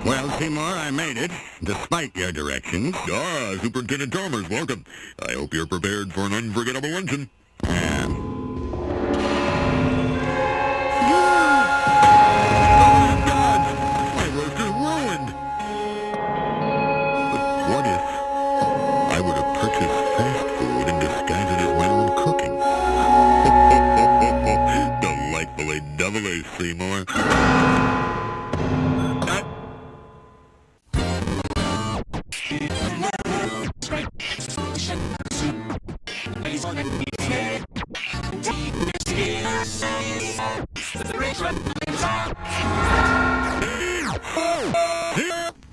Well, Seymour, I made it, despite your directions. Ah, Superintendent Chalmers, welcome. I hope you're prepared for an unforgettable luncheon. And... Oh, God! My roast is ruined! But what if I were to purchase fast food and disguise it as my own cooking? Delightfully devilish, Seymour.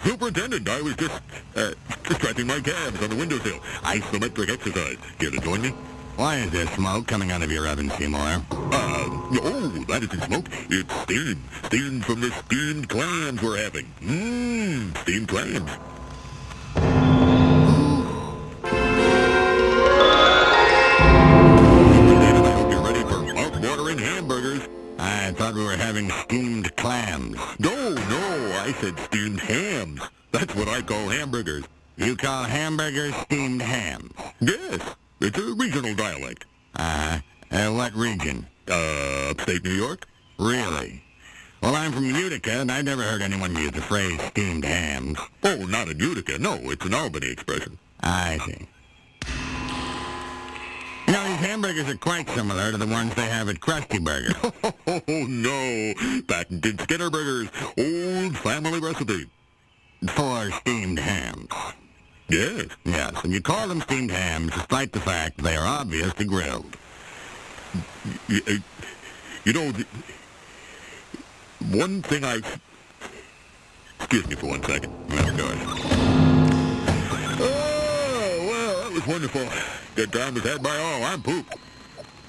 Superintendent, I was just stretching my calves on the windowsill. Isometric exercise. Care to join me? Why is there smoke coming out of your oven, Seymour? Oh, that isn't smoke. It's steam. Steam from the steamed clams we're having. Steamed clams. Superintendent, I hope you're ready for mouth-watering hamburgers. I thought we were having steamed clams. No, I said steamed hams. That's what I call hamburgers. You call hamburgers steamed hams? Yes, it's a regional dialect. What region? Upstate New York? Really? Well, I'm from Utica, and I've never heard anyone use the phrase steamed hams. Oh, not in Utica. No, it's an Albany expression. I see. You know, these hamburgers are quite similar to the ones they have at Krusty Burger. Oh, no. Patented Skinner Burgers. Old family recipe. For steamed hams. Yes. Yes, and you call them steamed hams despite the fact they are obviously grilled. You know, one thing Excuse me for 1 second. Of course. Oh, well, that was wonderful. Good time was had by all. I'm pooped.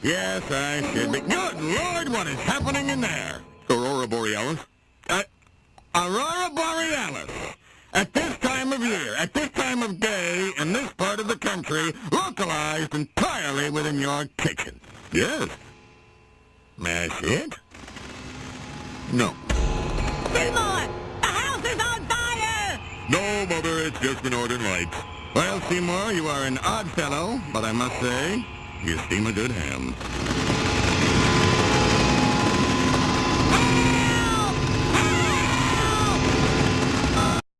Yes, I should be. Good Lord, what is happening in there? Aurora Borealis. Aurora Borealis. At this time of year, at this time of day, in this part of the country, localized entirely within your kitchen. Yes. That's it? No. Seymour! The house is on fire! No, Mother, it's just the northern lights. Well, Seymour, you are an odd fellow, but I must say, you steam a good ham.